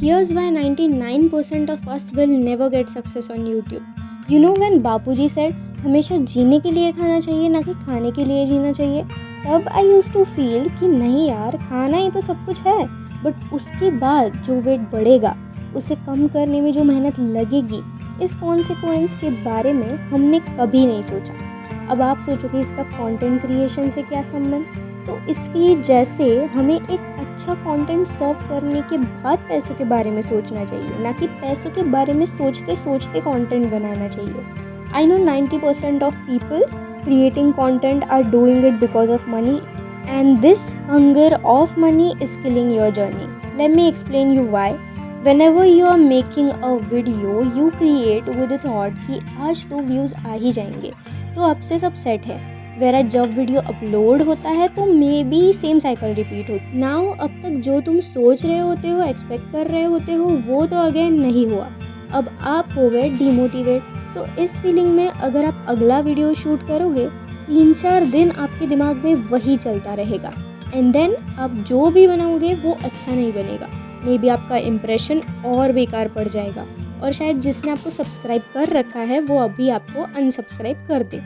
Here's why 99% of us will never get success on YouTube. You know when Bapuji said हमेशा जीने के लिए खाना चाहिए ना कि खाने के लिए जीना चाहिए, तब आई यूज टू फील कि नहीं यार, खाना ही तो सब कुछ है, बट उसके बाद जो वेट बढ़ेगा उसे कम करने में जो मेहनत लगेगी, इस कॉन्सिक्वेंस के बारे में हमने कभी नहीं सोचा। अब आप सोचोगे इसका कंटेंट क्रिएशन से क्या संबंध? तो इसकी जैसे हमें एक अच्छा कंटेंट सर्व करने के बाद पैसों के बारे में सोचना चाहिए, ना कि पैसों के बारे में सोचते सोचते कंटेंट बनाना चाहिए। I know 90% of people creating content are doing it because of money, and this hunger of money is killing your journey. Let me explain you why. Whenever you are making a video, you create with the thought कि आज तो views आ ही जाएंगे, तो अब से सब set है। Vera जब वीडियो अपलोड होता है तो may be same cycle repeat हो। नाउ अब तक जो तुम सोच रहे होते हो, एक्सपेक्ट कर रहे होते हो, वो तो अगेन नहीं हुआ। अब आप हो गए डिमोटिवेट। तो इस फीलिंग में अगर आप अगला वीडियो शूट करोगे, 3-4 दिन आपके दिमाग में वही चलता रहेगा, एंड देन आप जो भी बनाओगे वो अच्छा नहीं बनेगा। मे बी आपका इम्प्रेशन और बेकार पड़ जाएगा, और शायद जिसने आपको सब्सक्राइब कर रखा है वो अभी आपको अनसब्सक्राइब कर दे।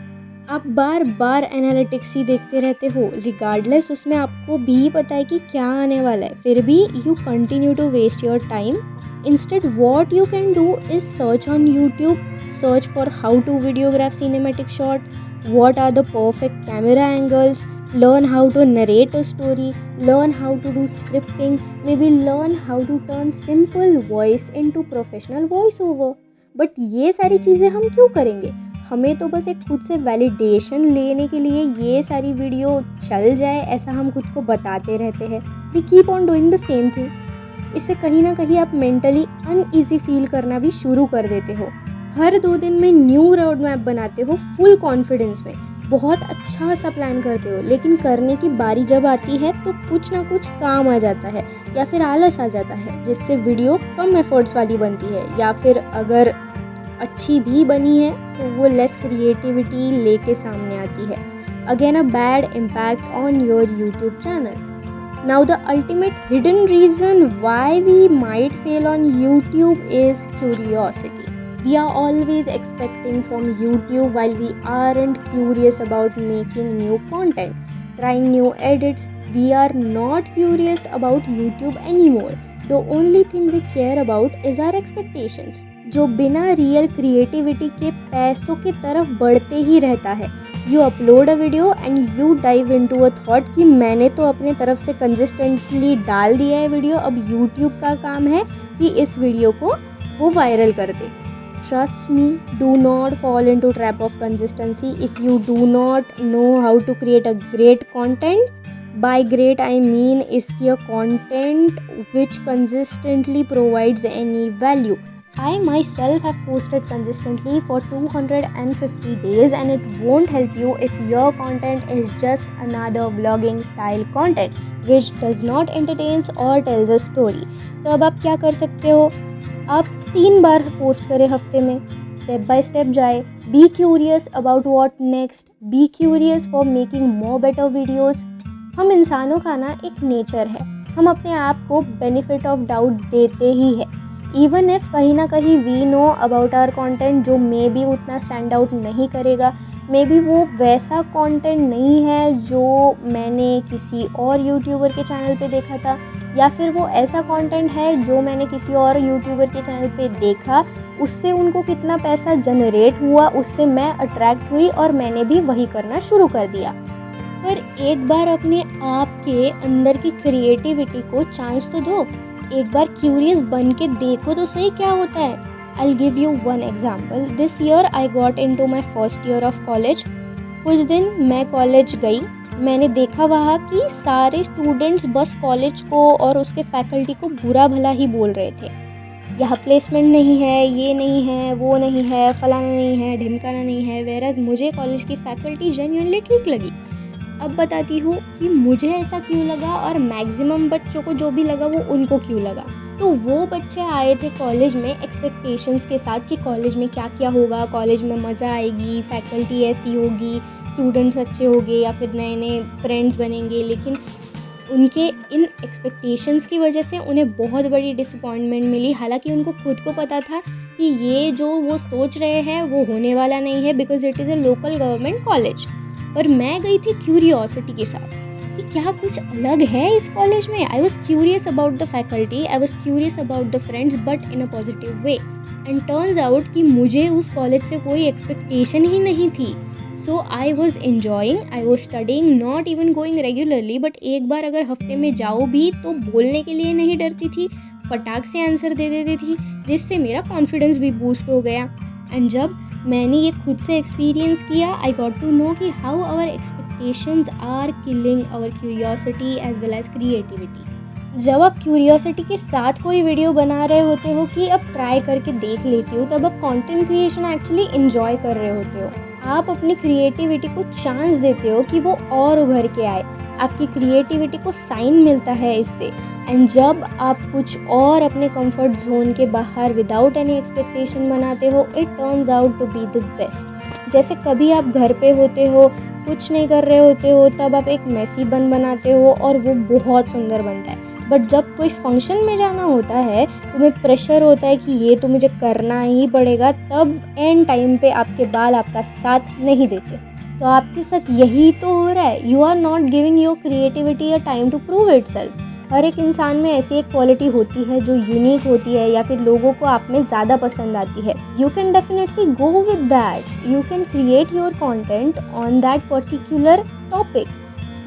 आप बार बार एनालिटिक्स ही देखते रहते हो, रिगार्डलेस उसमें आपको भी पता है कि क्या आने वाला है, फिर भी you continue to waste your time. Instead what you can do is search on YouTube, search for how to videograph cinematic shot, what are the perfect camera angles, learn how to narrate a story, learn how to do scripting, maybe learn how to turn simple voice into professional voice over। But ये सारी चीज़ें हम क्यों करेंगे? हमें तो बस एक खुद से वैलिडेशन लेने के लिए ये सारी वीडियो चल जाए ऐसा हम खुद को बताते रहते हैं। We keep on doing the same thing. इससे कहीं ना कहीं आप मेंटली अनईजी फील करना भी शुरू कर देते हो। हर 2 दिन में न्यू रोड मैप बनाते हो फुल कॉन्फिडेंस में, बहुत अच्छा सा प्लान करते हो, लेकिन करने की बारी जब आती है तो कुछ ना कुछ काम आ जाता है या फिर आलस आ जाता है, जिससे वीडियो कम एफर्ट्स वाली बनती है, या फिर अगर अच्छी भी बनी है तो वो लेस क्रिएटिविटी लेके सामने आती है। Again a bad impact on your YouTube channel. Now the ultimate hidden reason why we might fail on YouTube is curiosity. We are always expecting from YouTube while we aren't curious about making new content, trying new edits. We are not curious about YouTube anymore. The only thing we care about is our expectations, जो बिना real creativity के पैसों की तरफ बढ़ते ही रहता है। You upload a video and you dive into a thought कि मैंने तो अपने तरफ से कंसिस्टेंटली डाल दिया है वीडियो, अब यूट्यूब का काम है कि इस वीडियो को वो वायरल कर दे। Trust me, do not fall into trap of consistency if you do not know how to create a great content. By great I mean इसकी content which consistently provides any value. I myself have posted consistently for 250 days and it won't help you if your content is just another vlogging style content which does not entertain or tells a story. तो अब आप क्या कर सकते हो? आप 3 बार post करें हफ्ते में, स्टेप बाय स्टेप जाए, be curious about what next, be curious for making more better videos. हम इंसानों का ना एक नेचर है, हम अपने आप को बेनिफिट ऑफ डाउट देते ही है, इवन इफ कहीं ना कहीं we know about our content जो मे बी उतना स्टैंड आउट नहीं करेगा, मे बी वो वैसा कंटेंट नहीं है जो मैंने किसी और यूट्यूबर के चैनल पे देखा था, या फिर वो ऐसा कंटेंट है जो मैंने किसी और यूट्यूबर के चैनल पे देखा, उससे उनको कितना पैसा जनरेट हुआ, उससे मैं अट्रैक्ट हुई और मैंने भी वही करना शुरू कर दिया। पर एक बार अपने आप के अंदर की क्रिएटिविटी को चांस तो दो, एक बार क्यूरियस बन के देखो तो सही क्या होता है। I'll give you one example. This year I got into my first year of college. कुछ दिन मैं कॉलेज गई, मैंने देखा वहाँ कि सारे स्टूडेंट्स बस कॉलेज को और उसके फैकल्टी को बुरा भला ही बोल रहे थे। यहाँ प्लेसमेंट नहीं है, ये नहीं है, वो नहीं है, फलाना नहीं है, ढिमकाना नहीं है, वेराज मुझे कॉलेज की फैकल्टी जेन्युइनली ठीक लगी। अब बताती हूँ कि मुझे ऐसा क्यों लगा और मैक्सिमम बच्चों को जो भी लगा वो उनको क्यों लगा। तो वो बच्चे आए थे कॉलेज में एक्सपेक्टेशंस के साथ कि कॉलेज में क्या क्या होगा, कॉलेज में मज़ा आएगी, फैकल्टी ऐसी होगी, स्टूडेंट्स अच्छे होंगे या फिर नए नए फ्रेंड्स बनेंगे। लेकिन उनके इन एक्सपेक्टेशंस की वजह से उन्हें बहुत बड़ी डिसअपॉइंटमेंट मिली। हालांकि उनको खुद को पता था कि ये जो वो सोच रहे हैं वो होने वाला नहीं है, because it is a local government college. पर मैं गई थी क्यूरियोसिटी के साथ कि क्या कुछ अलग है इस कॉलेज में। I was curious about the faculty, I was curious about the friends, but in a positive way. And turns out कि मुझे उस कॉलेज से कोई एक्सपेक्टेशन ही नहीं थी। So I was enjoying, I was studying, not even going regularly, but एक बार अगर हफ्ते में जाओ भी तो बोलने के लिए नहीं डरती थी, फटाक से आंसर दे देती थी, जिससे मेरा कॉन्फिडेंस भी बूस्ट हो गया। एंड जब मैंने ये खुद से एक्सपीरियंस किया, आई गॉट टू नो कि how our expectations are killing our curiosity as well as creativity. जब आप क्यूरियोसिटी के साथ कोई वीडियो बना रहे होते हो कि अब ट्राई करके देख लेती हो, तब आप कंटेंट क्रिएशन एक्चुअली एंजॉय कर रहे होते हो। आप अपनी क्रिएटिविटी को चांस देते हो कि वो और उभर के आए, आपकी क्रिएटिविटी को साइन मिलता है इससे। एंड जब आप कुछ और अपने कंफर्ट जोन के बाहर विदाउट एनी एक्सपेक्टेशन बनाते हो, it turns out to be the best. जैसे कभी आप घर पे होते हो, कुछ नहीं कर रहे होते हो, तब आप एक मेसी बन बनाते हो और वो बहुत सुंदर बनता है। बट जब कोई फंक्शन में जाना होता है, तुम्हें प्रेशर होता है कि ये तो मुझे करना ही पड़ेगा, तब एंड टाइम पे आपके बाल आपका साथ नहीं देते। तो आपके साथ यही तो हो रहा है। You are not giving your creativity a time to prove itself. हर एक इंसान में ऐसी एक क्वालिटी होती है जो यूनिक होती है या फिर लोगों को आप में ज़्यादा पसंद आती है। You can definitely go with that, you can create your content on that particular topic.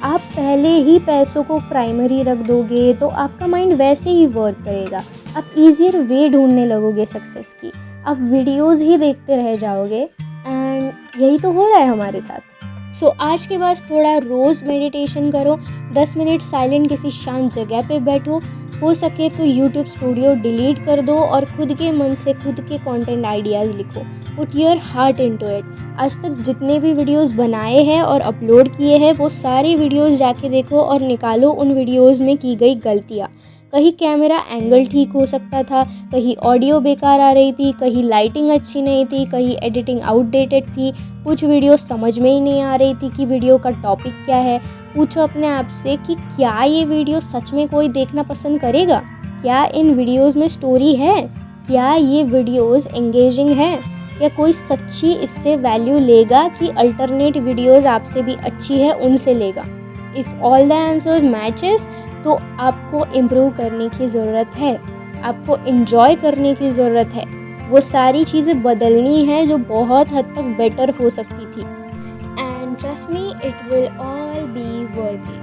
आप पहले ही पैसों को प्राइमरी रख दोगे तो आपका माइंड वैसे ही वर्क करेगा। आप ईजियर वे ढूंढने लगोगे सक्सेस की, आप वीडियोस ही देखते रह जाओगे। एंड यही तो हो रहा है हमारे साथ। सो आज के बाद थोड़ा रोज़ मेडिटेशन करो, 10 मिनट साइलेंट किसी शांत जगह पे बैठो, हो सके तो यूट्यूब स्टूडियो डिलीट कर दो और खुद के मन से खुद के कंटेंट आइडियाज़ लिखो। Put your heart into it. आज तक जितने भी वीडियोस बनाए हैं और अपलोड किए हैं, वो सारी वीडियोस जाके देखो और निकालो उन वीडियोस में की गई गलतियाँ। कहीं कैमरा एंगल ठीक हो सकता था, कहीं ऑडियो बेकार आ रही थी, कहीं लाइटिंग अच्छी नहीं थी, कहीं एडिटिंग आउटडेटेड थी, कुछ वीडियो समझ में ही नहीं आ रही थी कि वीडियो का टॉपिक क्या है। पूछो अपने आप से कि क्या ये वीडियो सच में कोई देखना पसंद करेगा? क्या इन वीडियोस में स्टोरी है? क्या ये वीडियोस एंगेजिंग है? या कोई सच्ची इससे वैल्यू लेगा कि अल्टरनेट वीडियोस आपसे भी अच्छी है उनसे लेगा? If all the answers matches, तो आपको इम्प्रूव करने की ज़रूरत है, आपको इन्जॉय करने की ज़रूरत है। वो सारी चीज़ें बदलनी है जो बहुत हद तक बेटर हो सकती थी। And trust me, it will all B worth it.